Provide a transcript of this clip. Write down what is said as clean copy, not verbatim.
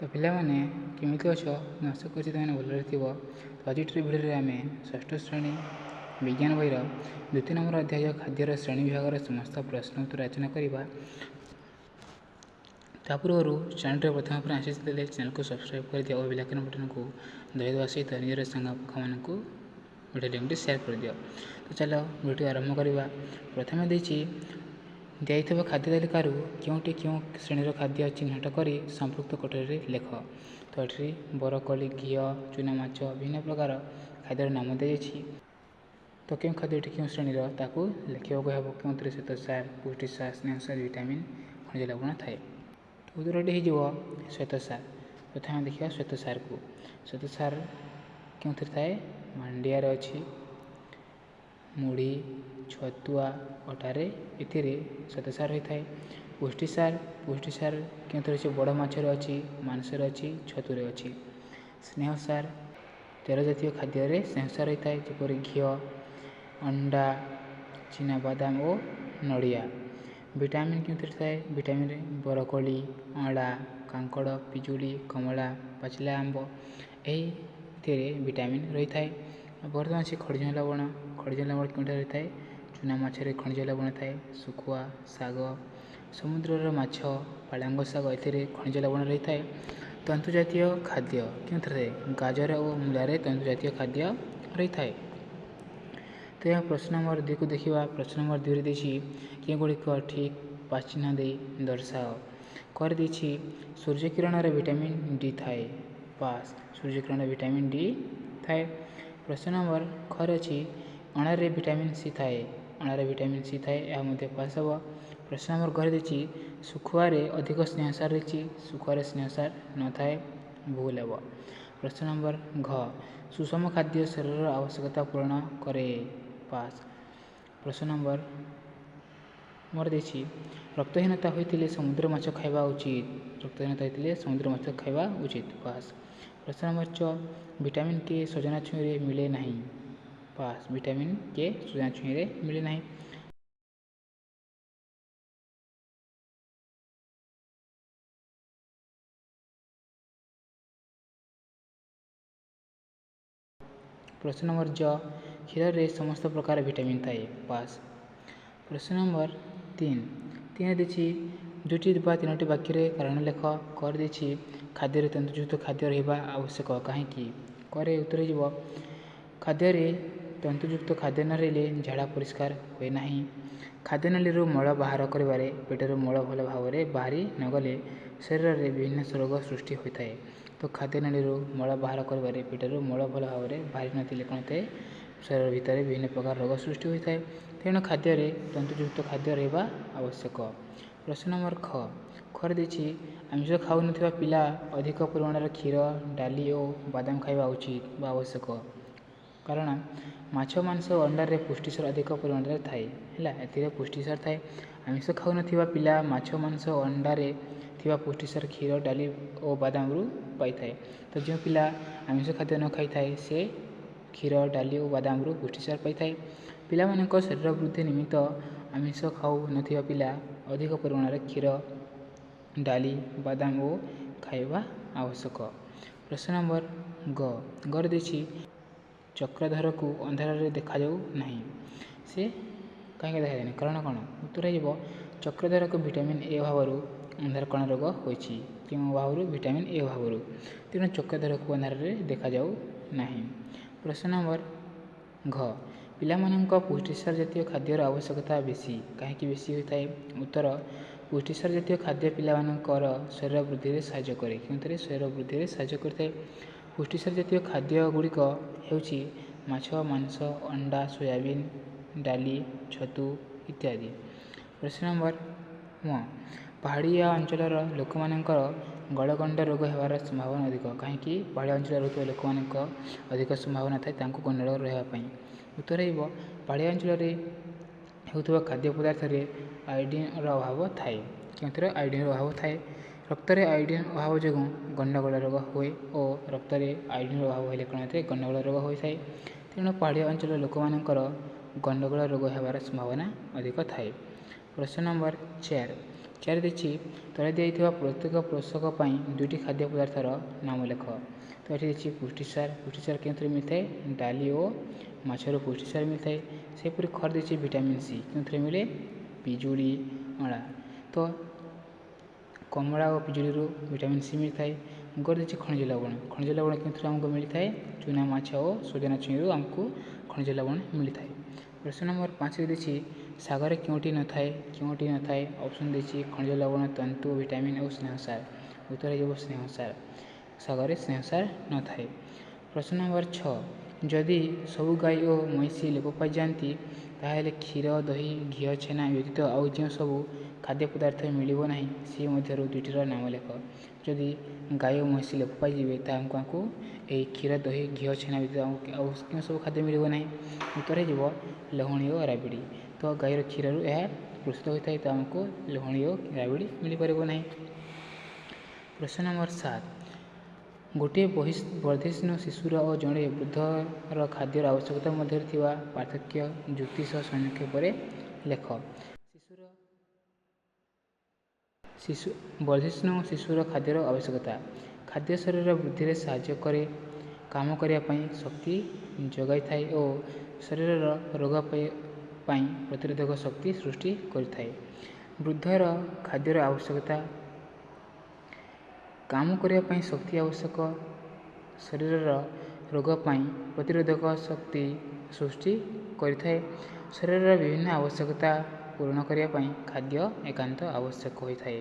तो पिलामाने केमिति अछ आशा करी तुमने भलरे थिबो। तो आज भिडियो आम षष्ठ श्रेणी विज्ञान बहीर द्वितीय नंबर अध्याय खाद्यर श्रेणी विभाग समस्त प्रश्न उत्तर रचना करवा। ता पूर्व चैनल प्रथम पर आसी चैनल को सब्सक्राइब कर दिया और बेल आइकन बटन को दबाई देवा सहित निजर सांग पाख मानू वीडियो लिंक शेयर कर दियो। तो चलो वीडियो आरंभ करवा। प्रथम दिखाई खाद्य तालिकार क्योंटी क्यों श्रेणीर खाद्य चिन्हट कर संपृक्त कोठरी लेख। तो ये बरकोली घी चूना माछ विभिन्न प्रकार खाद्यर नाम दी। तो क्यों खाद्यटी क्यों श्रेणीर ताकू लिखा क्यों श्वेत सार पुष्टि सार स्नेह सार विटामिन खनिज लवण थाए। उत्तरटी हो श्वेत सार। प्रथम देखा श्वेत सार को। श्वेत सार क्यों थाए मांडियार अच्छी मुढ़ी छतुआ अटारे एथिरे श्वेत सार होता है। पुष्टि सार क्यों अच्छे बड़ माछर अच्छी मांसर अच्छी छतुरे अच्छी। स्नेह सार तेल जातीय खाद्य स्नेह सार होता है जपरी घी अंडा चीना बादाम और नड़िया। विटामिन क्यों थाए विटामिन बरकोली अँला कांकड़ पिजुली कमला पाचिला आंब यही विटामिन रही है। बर्तमान से खनिज लवण क्यों रही है चूना माछरे खनिज लवण थाए। सुखुआ साग समुद्र माछ पालांग साग ए खनिज लवण रही है। तंतु जातीय खाद्य क्यों थाए गाजर और मूलार तंतु जातीय खाद्य रही है। तो यह प्रश्न नंबर 2 को देखा। प्रश्न नंबर 2 देखिए कि गुड़िक ठीक 5 चिन्ह दे दर्शाओ। कर दी सूर्यकिरण विटामिन डी थाए पास सूर्यकिरण विटामिन डी थाए। प्रश्न नंबर खर अच्छी अणारे विटामिन सी थाए अणारे विटामिन सी थाए यह मध्य पास हम। प्रश्न नंबर घर दी सुखुआरे अधिक स्नेह सार रही सुखुआरे स्नेह सार न थाए भूल हे। प्रश्न नंबर घ सुषम खाद्य शरीर आवश्यकता पूर्ण करे पास। प्रश्न नंबर मोर देखिए रक्तहीनता होते समुद्र माछ खावा उचित रक्तहीनता होते समुद्र माछ खावा उचित पास। प्रश्न नंबर च विटामिन के सजना छुई मिले नहीं पास विटामिन के सजना छुई मिले नहीं। प्रश्न नंबर ज क्षीर रे समस्त प्रकार विटामिन थाए पास। प्रश्न नंबर 3 देखिए 2टी बा 3टी वाक्य कारण लेख। कर दी खाद्य तंतुयुक्त खाद्य रहा आवश्यक कहीं करे उत्तर हो खाद्य तंतुयुक्त खाद्य न रही झाड़ा परिष्कार हुए ना। खाद्य नाली मल बाहर कर पेटर मल भल भाव में बाहरी नगले शरीर में विभिन्न रोग सृष्टि होता है। तो खाद्य नाली मल बाहर कर पेटर मल भल भाव में बाहरी नथिले कौन थे शरीर भितर विभिन्न प्रकार रोग सृष्टि होता है। तेणु खाद्य तंतुयुक्त खाद्य रहा आवश्यक। प्रश्न नंबर खर दी आमिष खाऊ न पिला अधिक परिमाण क्षीर डाली और बादाम खावा उचित आवश्यक कारण माछ मांस अंडारे पुष्टिसार अधिक परिमाण थाए है पुष्टिसार थाए। आमिष खाऊ न पिला माछ मांस अंडारे पुष्टिसार क्षीर डाली और बादाम पाई थाए। तो जो पिला आमिष खाद्य न खाई थाए से क्षीर डाली और बादाम पुष्टिसार पाई थाए। पिला मानक शरीर वृद्धि निमित्त आमिष खाऊ न पिला अधिक परिमाण क्षीर डाली बादाम और खाଇବା आवश्यक। प्रश्न नंबर गर दी चक्रधर को अंधार देखा जाऊ नहीं से कहीं देखा जाए कारण कौन उत्तर हो चक्रधर को विटामिन ए अभाव अंधार कण रोग होती क्यों अभाव विटामिन ए अभाव तेणु चक्रधर को अंधार देखा जाऊ नहीं। प्रश्न नंबर घ पिलामानंक पुष्टिसार जातीय खाद्यर आवश्यकता बेसी कहीं बेसी होता है। उत्तर पुष्टिसार जातीय खाद्य पिलामानंकर शरीर वृद्धि में साहाय्य करे क्यों शरीर वृद्धि में साहाय्य करता है। पुष्टिसार जातीय खाद्य गुड़िक होउछि माछ मांस अंडा सोयाबीन डाली छतु इत्यादि। प्रश्न नंबर पहाड़िया अंचल लोक गलगंड रोग होवार संभावना अधिक कहीं पहाड़िया अंचल रोग लोक अधिक संभावना थाए गंड रोग रहापी। उत्तर हो पहाड़िया अंचल होता खाद्य पदार्थ आयोडीन अभाव थाए क्यों आयोडीन अभाव थाए। रक्त में आयोडीन अभाव जो गंडगोल रोग हुए और रक्त में आयोडीन अभाव होने कौन थे गंडगोल रोग होता है। तेणु पहाड़िया अंचल लोक गंडगोल रोग होवार संभावना अधिक थाए। प्रश्न नंबर 4 ଚାରି ଦେଇଛି ତଳେ ଦିଆଯାଇଥିବା ପ୍ରତ୍ୟେକ ପୋଷକ ପାଇଁ ଦୁଇଟି ଖାଦ୍ୟ ପଦାର୍ଥର ନାମ ଲେଖ। ତ ଏଠି ଦେଇଛି ପୁଷ୍ଟିସାର। ପୁଷ୍ଟିସାର କେଉଁଥିରେ ମିଳିଥାଏ? ଡାଲି ଓ ମାଛରୁ ପୁଷ୍ଟିସାର ମିଳିଥାଏ। ସେହିପରି ଖ ଦେଇଛି ଭିଟାମିନ୍ ସି। କେଉଁଥିରେ ମିଳେ? ପିଜୁଳି, ଅଁଳା। ତ କମଳା ଓ ପିଜୁଳିରୁ ଭିଟାମିନ୍ ସି ମିଳିଥାଏ। ଗ ଦେଇଛି ଖଣିଜ ଲବଣ। ଖଣିଜ ଲବଣ କେଉଁଥିରୁ ଆମକୁ ମିଳିଥାଏ? ଚୁନା ମାଛ ଓ ସଜନା ଛୁଇଁରୁ ଆମକୁ ଖଣିଜ ଲବଣ ମିଳିଥାଏ। ପ୍ରଶ୍ନ ନମ୍ବର 5ରେ ଦେଇଛି ଶାଗରେ କେଉଁଟି ନଥାଏ? କେଉଁଟି ନଥାଏ? ଅପସନ୍ ଦେଇଛି ଖଣିଜ ଲବଣ, ତନ୍ତୁ, ଭିଟାମିନ୍ ଓ ସ୍ନେହସାର। ଉତ୍ତର ହେବ ସ୍ନେହସାର। ଶାଗରେ ସ୍ନେହସାର ନଥାଏ। ପ୍ରଶ୍ନ ନମ୍ବର 6 ଯଦି ସବୁ ଗାଈ ଓ ମଇଁଷି ଲୋପ ପାଇଯାଆନ୍ତି ତାହେଲେ କ୍ଷୀର, ଦହି, ଘିଅ, ଛେନା ବ୍ୟତୀତ ଆଉ ଯେଉଁ ସବୁ ଖାଦ୍ୟ ପଦାର୍ଥ ମିଳିବ ନାହିଁ ସେ ମଧ୍ୟରୁ ଦୁଇଟିର ନାମ ଲେଖ। ଯଦି ଗାଈ ଓ ମଇଁଷି ଲୋପ ପାଇଯିବେ ତାହାଙ୍କୁ ଆମକୁ ଏହି କ୍ଷୀର, ଦହି, ଘିଅ, ଛେନା ବ୍ୟତୀତ ଆଉ କେଉଁ ସବୁ ଖାଦ୍ୟ ମିଳିବ ନାହିଁ? ଉତ୍ତର ହେବ ଲହୁଣୀ ଓ ରାବିଡ଼ି। ତ ଗାଈର କ୍ଷୀରରୁ ଏହା ପ୍ରସ୍ତୁତ ହୋଇଥାଏ, ତ ଆମକୁ ଲହୁଣୀ ଓ ରାବିଡ଼ି ମିଳିପାରିବ ନାହିଁ। ପ୍ରଶ୍ନ ନମ୍ବର 7 ଗୋଟିଏ ବର୍ଦ୍ଧିଷ୍ଣୁ ଶିଶୁର ଓ ଜଣେ ବୃଦ୍ଧର ଖାଦ୍ୟର ଆବଶ୍ୟକତା ମଧ୍ୟରେ ଥିବା ପାର୍ଥକ୍ୟ ଯୁକ୍ତି ସହ ସଂକ୍ଷେପରେ ଲେଖ। ବର୍ଦ୍ଧିଷ୍ଣୁ ଶିଶୁର ଖାଦ୍ୟର ଆବଶ୍ୟକତା। ଖାଦ୍ୟ ଶରୀର ବୃଦ୍ଧିରେ ସାହାଯ୍ୟ କରେ, କାମ କରିବା ପାଇଁ ଶକ୍ତି ଯୋଗାଇଥାଏ ଓ ଶରୀରର ରୋଗ ପାଇଁ ପ୍ରତିରୋଧକ ଶକ୍ତି ସୃଷ୍ଟି କରିଥାଏ। ବୃଦ୍ଧର ଖାଦ୍ୟର ଆବଶ୍ୟକତା। କାମ କରିବା ପାଇଁ ଶକ୍ତି ଆବଶ୍ୟକ, ଶରୀରର ରୋଗ ପାଇଁ ପ୍ରତିରୋଧକ ଶକ୍ତି ସୃଷ୍ଟି କରିଥାଏ। ଶରୀରର ବିଭିନ୍ନ ଆବଶ୍ୟକତା ପୂରଣ କରିବା ପାଇଁ ଖାଦ୍ୟ ଏକାନ୍ତ ଆବଶ୍ୟକ ହୋଇଥାଏ।